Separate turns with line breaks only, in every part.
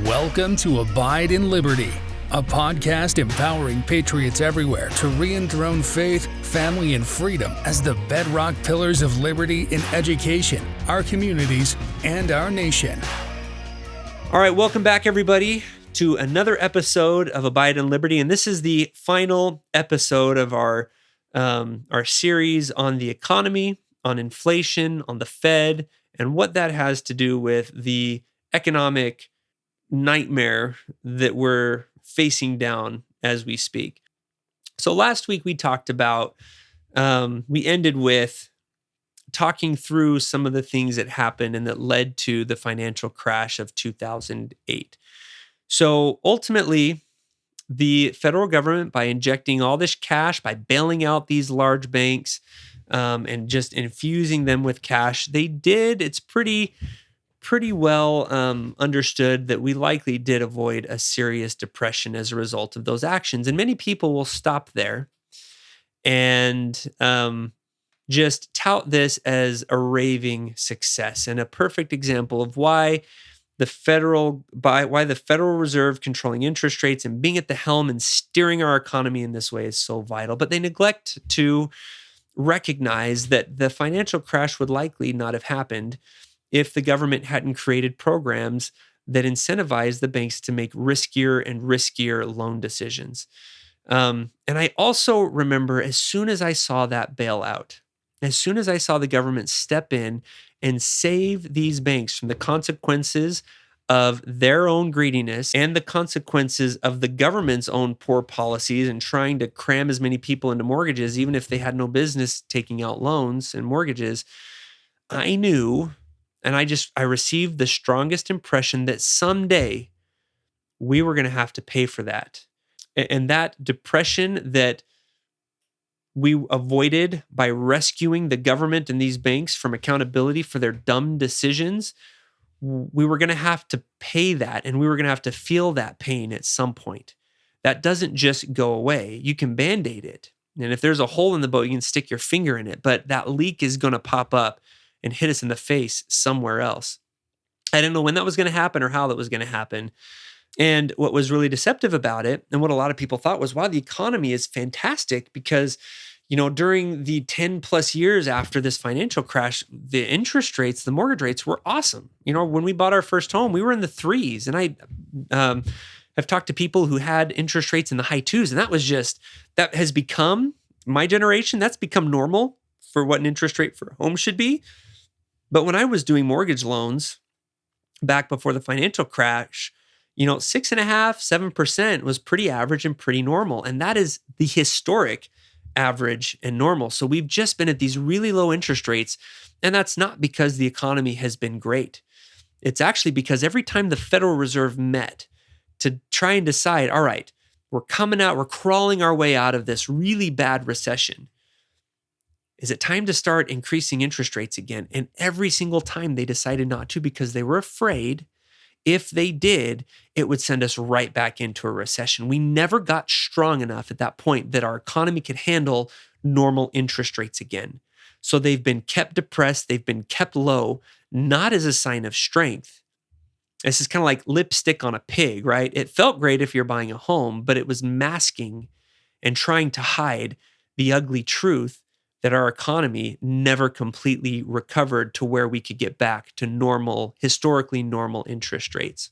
Welcome to Abide in Liberty, a podcast empowering patriots everywhere to re-enthrone faith, family, and freedom as the bedrock pillars of liberty in education, our communities, and our nation.
All right, welcome back, everybody, to another episode of Abide in Liberty, and this is the final episode of our series on the economy, on inflation, on the Fed, and what that has to do with the economic nightmare that we're facing down as we speak. So last week we talked about, we ended with talking through some of the things that happened and that led to the financial crash of 2008. So ultimately, the federal government, by injecting all this cash, by bailing out these large banks, and just infusing them with cash, it's pretty well understood that we likely did avoid a serious depression as a result of those actions. And many people will stop there and just tout this as a raving success and a perfect example of why the Federal Reserve controlling interest rates and being at the helm and steering our economy in this way is so vital. But they neglect to recognize that the financial crash would likely not have happened if the government hadn't created programs that incentivize the banks to make riskier and riskier loan decisions. And I also remember, as soon as I saw that bailout, as soon as I saw the government step in and save these banks from the consequences of their own greediness and the consequences of the government's own poor policies and trying to cram as many people into mortgages, even if they had no business taking out loans and mortgages, I knew, and I received the strongest impression that someday we were going to have to pay for that. And that depression that we avoided by rescuing the government and these banks from accountability for their dumb decisions, we were going to have to pay that, and we were going to have to feel that pain at some point. That doesn't just go away. You can Band-Aid it. And if there's a hole in the boat, you can stick your finger in it, but that leak is going to pop up and hit us in the face somewhere else. I didn't know when that was going to happen or how that was going to happen. And what was really deceptive about it, and what a lot of people thought was, wow, the economy is fantastic because, during the 10 plus years after this financial crash, the interest rates, the mortgage rates were awesome. When we bought our first home, we were in the threes. And I've talked to people who had interest rates in the high twos, and that has become, my generation, that's become normal for what an interest rate for a home should be. But when I was doing mortgage loans back before the financial crash, 6.5%, 7% was pretty average and pretty normal. And that is the historic average and normal. So we've just been at these really low interest rates. And that's not because the economy has been great. It's actually because every time the Federal Reserve met to try and decide, all right, we're crawling our way out of this really bad recession. Is it time to start increasing interest rates again? And every single time they decided not to because they were afraid if they did, it would send us right back into a recession. We never got strong enough at that point that our economy could handle normal interest rates again. So they've been kept depressed, they've been kept low, not as a sign of strength. This is kind of like lipstick on a pig, right? It felt great if you're buying a home, but it was masking and trying to hide the ugly truth that our economy never completely recovered to where we could get back to historically normal interest rates.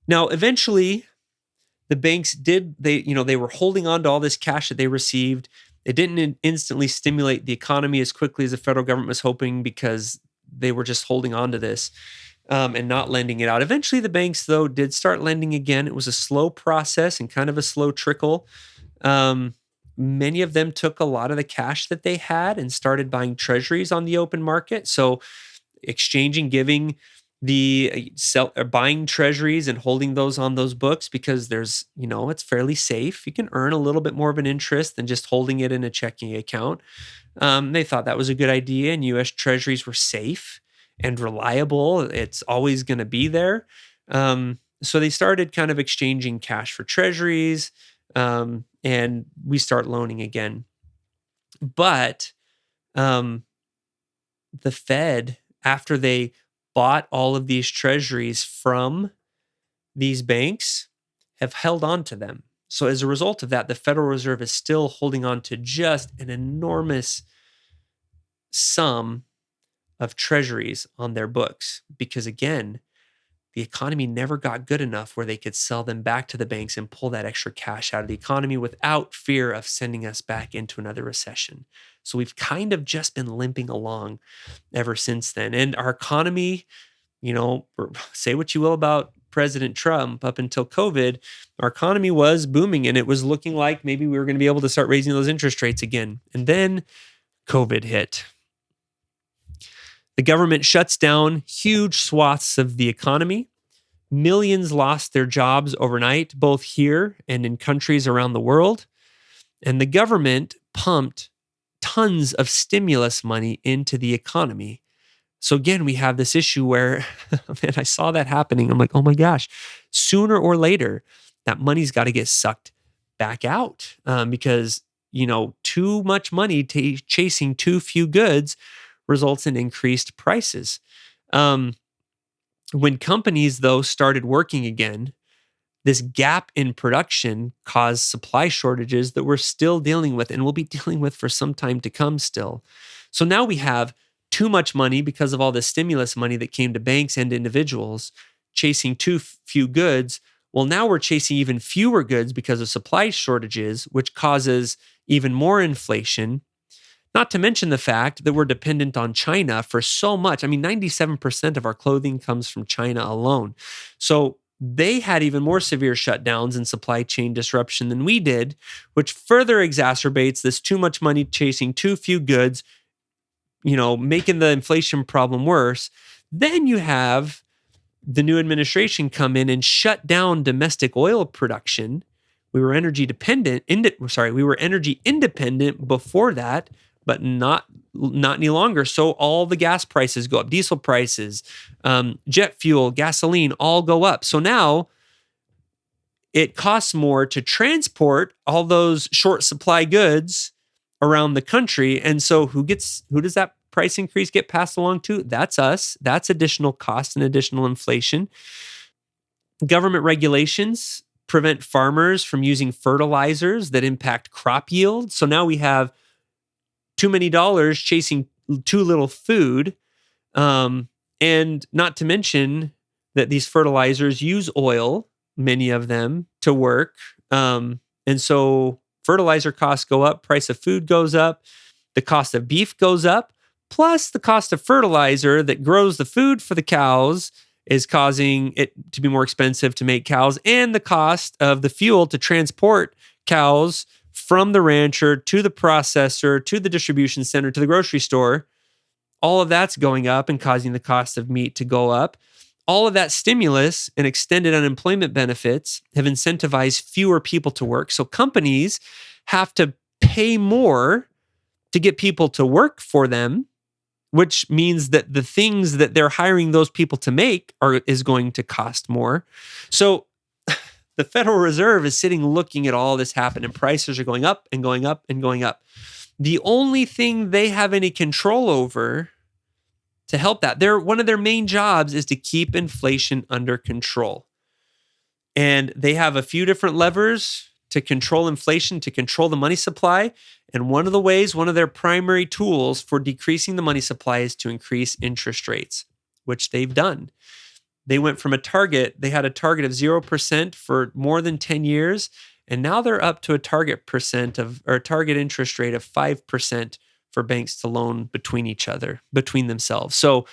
Now, eventually, the banks they were holding on to all this cash that they received. It didn't instantly stimulate the economy as quickly as the federal government was hoping because they were just holding on to this and not lending it out. Eventually, the banks, though, did start lending again. It was a slow process and kind of a slow trickle. Many of them took a lot of the cash that they had and started buying treasuries on the open market. So giving buying treasuries and holding those on those books because it's fairly safe. You can earn a little bit more of an interest than just holding it in a checking account. They thought that was a good idea, and U.S. treasuries were safe and reliable. It's always going to be there. So they started kind of exchanging cash for treasuries. And we start loaning again. But the Fed, after they bought all of these treasuries from these banks have held on to them. So as a result of that, the Federal Reserve is still holding on to just an enormous sum of treasuries on their books because, again, the economy never got good enough where they could sell them back to the banks and pull that extra cash out of the economy without fear of sending us back into another recession. So we've kind of just been limping along ever since then. And our economy, say what you will about President Trump, up until COVID, our economy was booming and it was looking like maybe we were going to be able to start raising those interest rates again. And then COVID hit. The government shuts down huge swaths of the economy. Millions lost their jobs overnight, both here and in countries around the world. And the government pumped tons of stimulus money into the economy. So again, we have this issue where, man, I saw that happening. I'm like, oh my gosh, sooner or later, that money's got to get sucked back out because, too much money chasing too few goods results in increased prices. When companies, though, started working again, this gap in production caused supply shortages that we're still dealing with and will be dealing with for some time to come still. So now we have too much money because of all the stimulus money that came to banks and individuals chasing too few goods. Well, now we're chasing even fewer goods because of supply shortages, which causes even more inflation. Not to mention the fact that we're dependent on China for so much. 97% of our clothing comes from China alone. So they had even more severe shutdowns and supply chain disruption than we did, which further exacerbates this too much money chasing too few goods, making the inflation problem worse. Then you have the new administration come in and shut down domestic oil production. We were energy independent before that, but not any longer. So all the gas prices go up, diesel prices, jet fuel, gasoline, all go up. So now it costs more to transport all those short supply goods around the country. And so who does that price increase get passed along to? That's us. That's additional cost and additional inflation. Government regulations prevent farmers from using fertilizers that impact crop yield. So now we have too many dollars chasing too little food. And not to mention that these fertilizers use oil, many of them, to work. And so fertilizer costs go up, price of food goes up, the cost of beef goes up, plus the cost of fertilizer that grows the food for the cows is causing it to be more expensive to make cows, and the cost of the fuel to transport cows from the rancher to the processor, to the distribution center, to the grocery store. All of that's going up and causing the cost of meat to go up. All of that stimulus and extended unemployment benefits have incentivized fewer people to work. So companies have to pay more to get people to work for them, which means that the things that they're hiring those people to make is going to cost more. So the Federal Reserve is sitting looking at all this happen, and prices are going up and going up and going up. The only thing they have any control over to help that, one of their main jobs is to keep inflation under control. And they have a few different levers to control inflation, to control the money supply. And one of their primary tools for decreasing the money supply is to increase interest rates, which they've done. They went from they had a target of 0% for more than 10 years, and now they're up to a target interest rate of 5% for banks to loan between themselves. So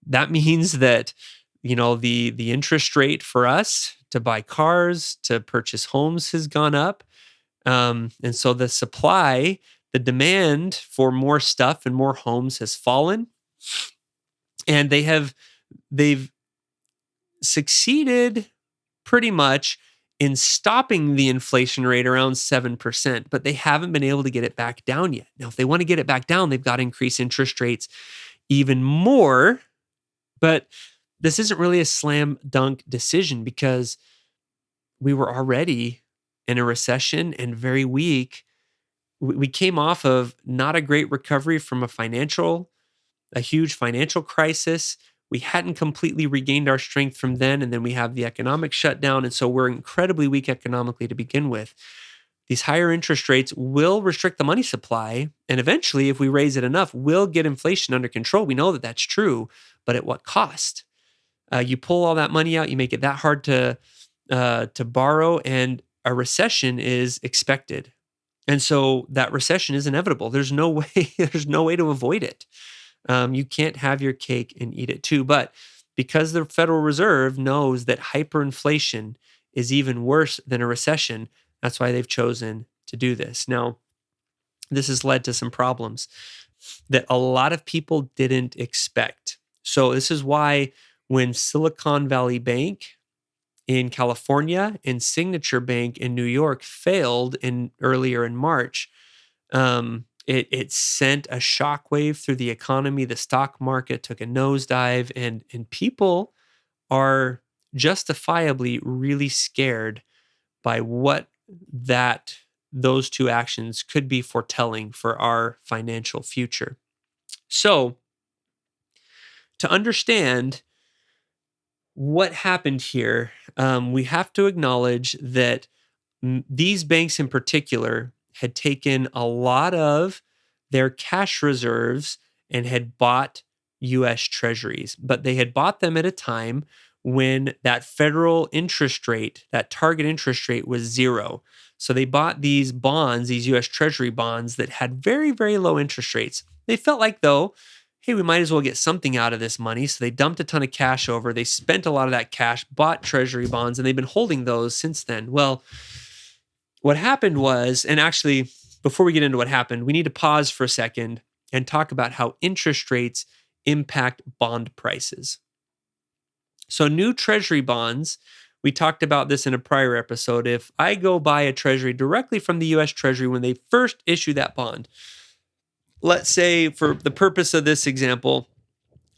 that means that, the interest rate for us to buy cars, to purchase homes has gone up. And so the demand for more stuff and more homes has fallen. And they've succeeded pretty much in stopping the inflation rate around 7%, but they haven't been able to get it back down yet. Now, if they want to get it back down, they've got to increase interest rates even more. But this isn't really a slam dunk decision because we were already in a recession and very weak. We came off of not a great recovery from a huge financial crisis. We hadn't completely regained our strength from then, and then we have the economic shutdown, and so we're incredibly weak economically to begin with. These higher interest rates will restrict the money supply, and eventually, if we raise it enough, we'll get inflation under control. We know that that's true, but at what cost? You pull all that money out, you make it that hard to borrow, and a recession is expected. And so that recession is inevitable. There's no way, there's no way to avoid it. You can't have your cake and eat it too. But because the Federal Reserve knows that hyperinflation is even worse than a recession, that's why they've chosen to do this. Now, this has led to some problems that a lot of people didn't expect. So this is why when Silicon Valley Bank in California and Signature Bank in New York failed earlier in March, it sent a shockwave through the economy. The stock market took a nosedive, and people are justifiably really scared by what those two actions could be foretelling for our financial future. So, to understand what happened here, we have to acknowledge that these banks in particular had taken a lot of their cash reserves and had bought US Treasuries, but they had bought them at a time when that federal interest rate, that target interest rate, was zero. So they bought these bonds, these US Treasury bonds that had very, very low interest rates. They felt like, though, hey, we might as well get something out of this money. So they dumped a ton of cash over. They spent a lot of that cash, bought Treasury bonds, and they've been holding those since then. Well, what happened was, and actually, before we get into what happened, we need to pause for a second and talk about how interest rates impact bond prices. So new Treasury bonds, we talked about this in a prior episode. If I go buy a Treasury directly from the US Treasury when they first issue that bond, let's say for the purpose of this example,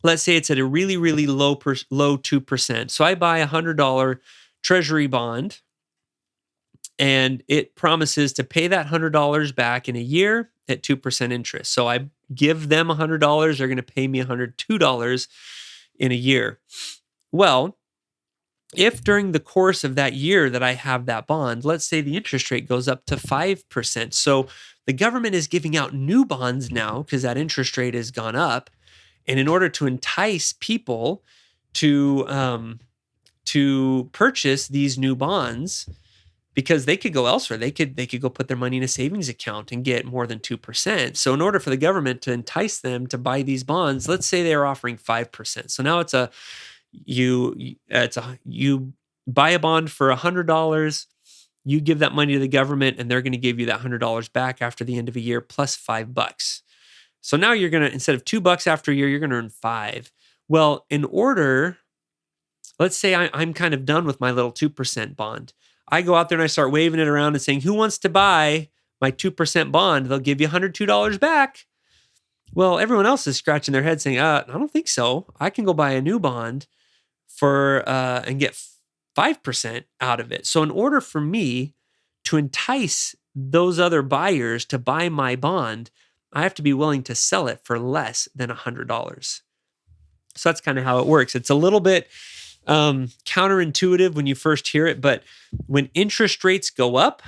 let's say it's at a really, really low 2%. So I buy a $100 Treasury bond, and it promises to pay that $100 back in a year at 2% interest. So I give them $100, they're going to pay me $102 in a year. Well, if during the course of that year that I have that bond, let's say the interest rate goes up to 5%. So the government is giving out new bonds now because that interest rate has gone up. And in order to entice people to purchase these new bonds, because they could go elsewhere, they could go put their money in a savings account and get more than 2%. So in order for the government to entice them to buy these bonds, let's say they are offering 5%. So now you buy a bond for $100, you give that money to the government, and they're going to give you that $100 back after the end of a year plus $5. So now you're going to, instead of $2 after a year, you're going to earn $5. Well, let's say I'm kind of done with my little 2% bond. I go out there and I start waving it around and saying, who wants to buy my 2% bond? They'll give you $102 back. Well, everyone else is scratching their head saying, I don't think so. I can go buy a new bond and get 5% out of it. So in order for me to entice those other buyers to buy my bond, I have to be willing to sell it for less than $100. So that's kind of how it works. It's a little bit counterintuitive when you first hear it, but when interest rates go up,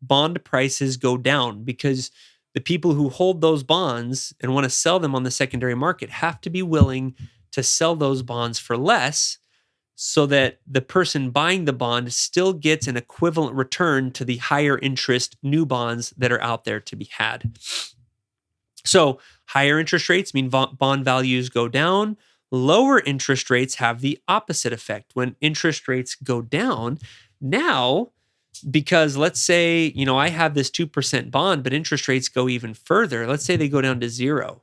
bond prices go down because the people who hold those bonds and want to sell them on the secondary market have to be willing to sell those bonds for less so that the person buying the bond still gets an equivalent return to the higher interest new bonds that are out there to be had. So higher interest rates mean bond values go down. Lower interest rates have the opposite effect. When interest rates go down, now, because let's say, I have this 2% bond, but interest rates go even further. Let's say they go down to zero.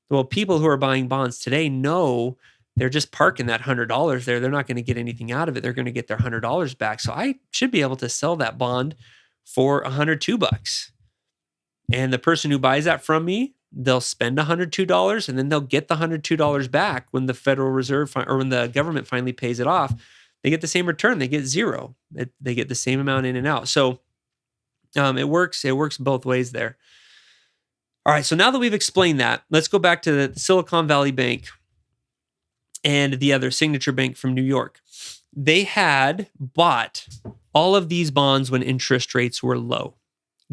Well, people who are buying bonds today know they're just parking that $100 there. They're not going to get anything out of it. They're going to get their $100 back. So I should be able to sell that bond for $102. And the person who buys that from me, they'll spend $102 and then they'll get the $102 back when the Federal Reserve or when the government finally pays it off. They get the same return. They get zero. They get the same amount in and out. So it works. It works both ways there. All right. So now that we've explained that, let's go back to the Silicon Valley Bank. and the other Signature Bank from New York. They had bought all of these bonds when interest rates were low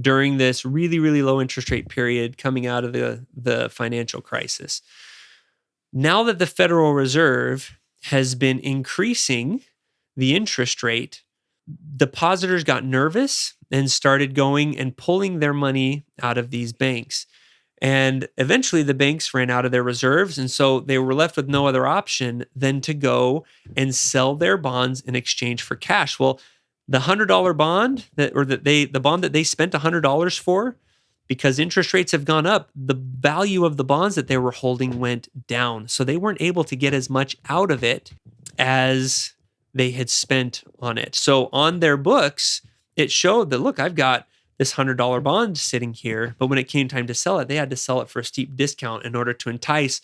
during this really, really low interest rate period coming out of the financial crisis. Now that the Federal Reserve has been increasing the interest rate, depositors got nervous and started going and pulling their money out of these banks. And eventually the banks ran out of their reserves. And so they were left with no other option than to go and sell their bonds in exchange for cash. Well, the $100 bond the bond that they spent $100 for, because interest rates have gone up, the value of the bonds that they were holding went down. So they weren't able to get as much out of it as they had spent on it. So on their books, it showed that, look, I've got this $100 bond sitting here, but when it came time to sell it, they had to sell it for a steep discount in order to entice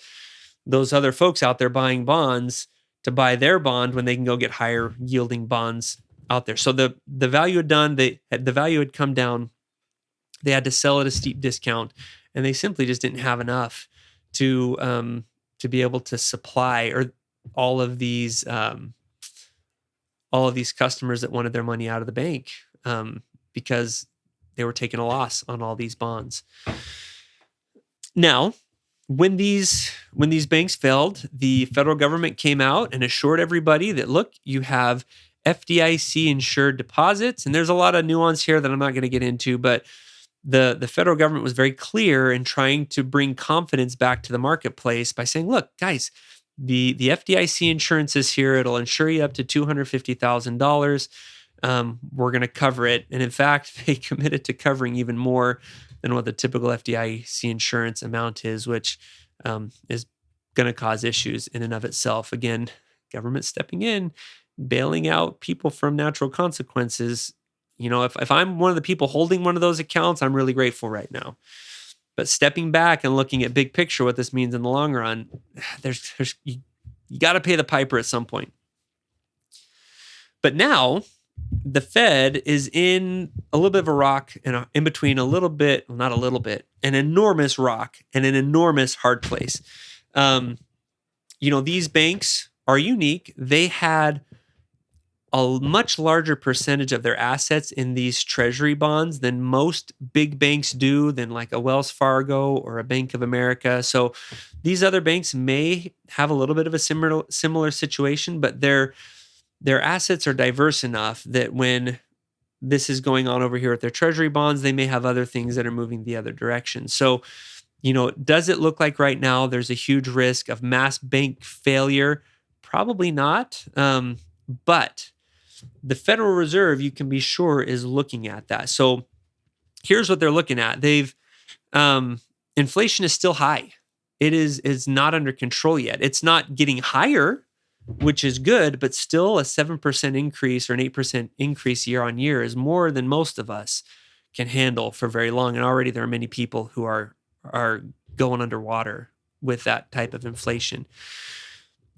those other folks out there buying bonds to buy their bond when they can go get higher yielding bonds out there. So the value the value had come down. They had to sell at a steep discount, and they simply just didn't have enough to be able to supply all of these customers that wanted their money out of the bank because they were taking a loss on all these bonds. Now, when these banks failed, the federal government came out and assured everybody that, look, you have FDIC insured deposits. And there's a lot of nuance here that I'm not going to get into, but the federal government was very clear in trying to bring confidence back to the marketplace by saying, look, guys, the FDIC insurance is here. It'll insure you up to $250,000. We're going to cover it. And in fact, they committed to covering even more than what the typical FDIC insurance amount is, which is going to cause issues in and of itself. Again, government stepping in, bailing out people from natural consequences. You know, if I'm one of the people holding one of those accounts, I'm really grateful right now. But stepping back and looking at big picture, what this means in the long run, you got to pay the piper at some point. But now the Fed is in a little bit of a rock and in between a little bit, well, not a little bit, an enormous rock and an enormous hard place. These banks are unique. They had a much larger percentage of their assets in these treasury bonds than most big banks do, than like a Wells Fargo or a Bank of America. So these other banks may have a little bit of a similar situation, but their assets are diverse enough that when this is going on over here with their treasury bonds, they may have other things that are moving the other direction. So, does it look like right now there's a huge risk of mass bank failure? Probably not. But the Federal Reserve, you can be sure, is looking at that. So here's what they're looking at. Inflation is still high. It is not under control yet. It's not getting higher, which is good, but still a 7% increase or an 8% increase year on year is more than most of us can handle for very long. And already there are many people who are going underwater with that type of inflation.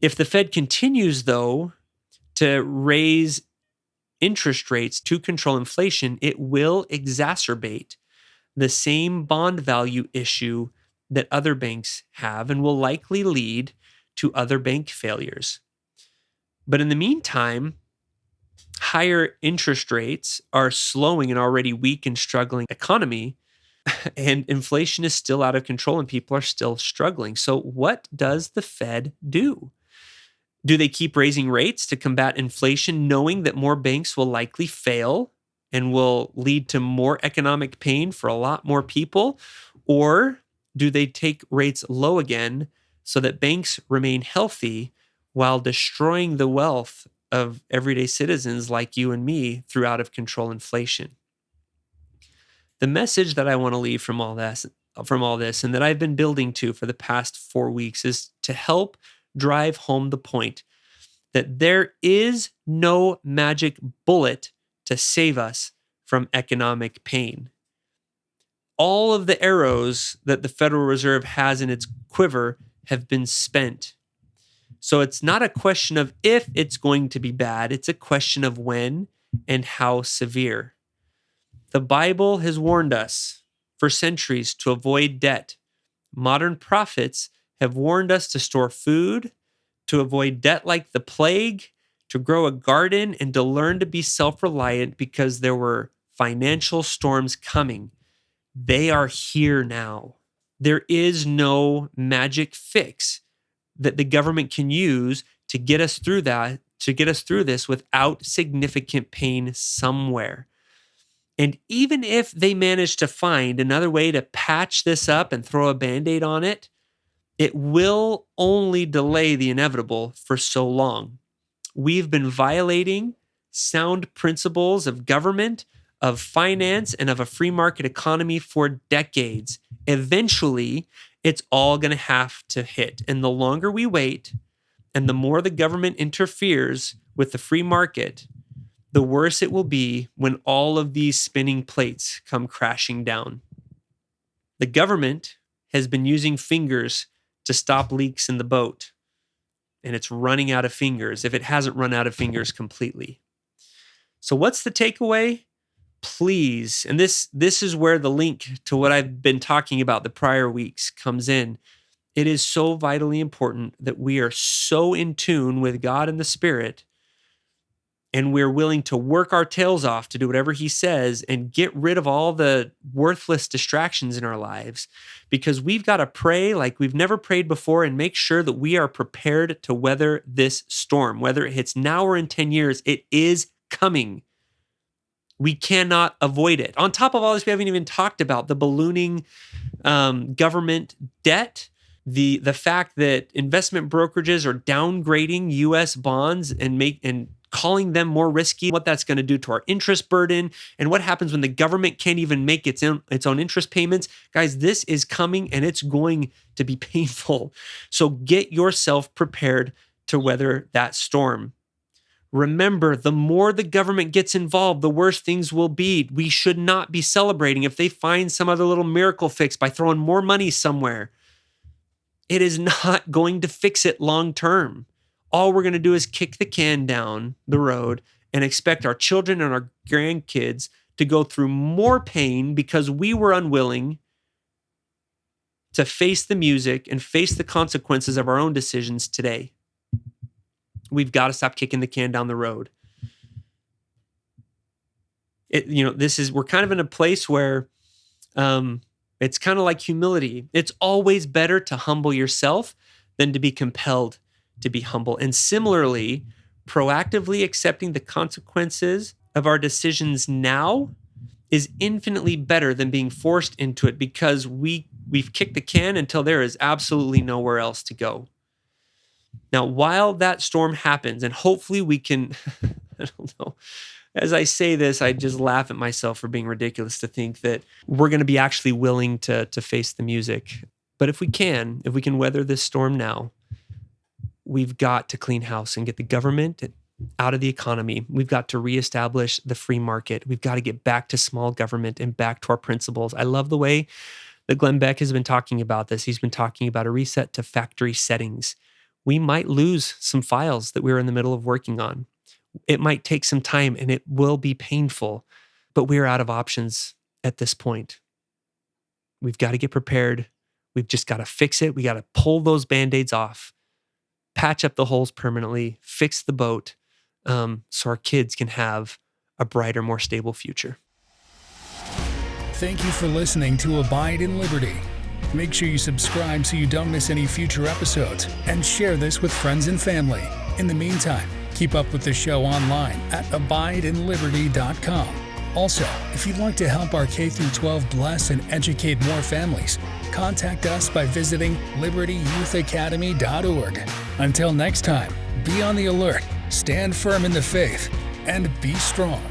If the Fed continues, though, to raise interest rates to control inflation, it will exacerbate the same bond value issue that other banks have and will likely lead to other bank failures. But in the meantime, higher interest rates are slowing an already weak and struggling economy, and inflation is still out of control and people are still struggling. So what does the Fed do? Do they keep raising rates to combat inflation, knowing that more banks will likely fail and will lead to more economic pain for a lot more people? Or do they take rates low again so that banks remain healthy while destroying the wealth of everyday citizens like you and me through out of control inflation? The message that I want to leave from all this, and that I've been building to for the past 4 weeks, is to help drive home the point that there is no magic bullet to save us from economic pain. All of the arrows that the Federal Reserve has in its quiver have been spent. So it's not a question of if it's going to be bad, it's a question of when and how severe. The Bible has warned us for centuries to avoid debt. Modern prophets have warned us to store food, to avoid debt like the plague, to grow a garden, and to learn to be self-reliant because there were financial storms coming. They are here now. There is no magic fix that the government can use to get us through that, to get us through this without significant pain somewhere. And even if they manage to find another way to patch this up and throw a Band-Aid on it, it will only delay the inevitable for so long. We've been violating sound principles of government, of finance, and of a free market economy for decades. Eventually, it's all going to have to hit. And the longer we wait, and the more the government interferes with the free market, the worse it will be when all of these spinning plates come crashing down. The government has been using fingers to stop leaks in the boat, and it's running out of fingers if it hasn't run out of fingers completely. So what's the takeaway? Please, and this is where the link to what I've been talking about the prior weeks comes in. It is so vitally important that we are so in tune with God and the Spirit, and we're willing to work our tails off to do whatever He says and get rid of all the worthless distractions in our lives, because we've got to pray like we've never prayed before and make sure that we are prepared to weather this storm. Whether it hits now or in 10 years, it is coming. We cannot avoid it. On top of all this, we haven't even talked about the ballooning government debt, the fact that investment brokerages are downgrading U.S. bonds and calling them more risky, what that's going to do to our interest burden, and what happens when the government can't even make its own interest payments. Guys, this is coming and it's going to be painful. So get yourself prepared to weather that storm. Remember, the more the government gets involved, the worse things will be. We should not be celebrating if they find some other little miracle fix by throwing more money somewhere. It is not going to fix it long term. All we're going to do is kick the can down the road and expect our children and our grandkids to go through more pain because we were unwilling to face the music and face the consequences of our own decisions today. We've got to stop kicking the can down the road. We're kind of in a place where it's kind of like humility. It's always better to humble yourself than to be compelled to be humble. And similarly, proactively accepting the consequences of our decisions now is infinitely better than being forced into it because we've kicked the can until there is absolutely nowhere else to go. Now, while that storm happens, and hopefully we can, I don't know, as I say this, I just laugh at myself for being ridiculous to think that we're going to be actually willing to face the music. But if we can weather this storm now, we've got to clean house and get the government out of the economy. We've got to reestablish the free market. We've got to get back to small government and back to our principles. I love the way that Glenn Beck has been talking about this. He's been talking about a reset to factory settings. We might lose some files that we're in the middle of working on. It might take some time and it will be painful, but we're out of options at this point. We've got to get prepared. We've just got to fix it. We got to pull those Band-Aids off, patch up the holes permanently, fix the boat, so our kids can have a brighter, more stable future.
Thank you for listening to Abide in Liberty. Make sure you subscribe so you don't miss any future episodes and share this with friends and family. In the meantime, keep up with the show online at abideinliberty.com. Also, if you'd like to help our K-12 bless and educate more families, contact us by visiting libertyyouthacademy.org. Until next time, be on the alert, stand firm in the faith, and be strong.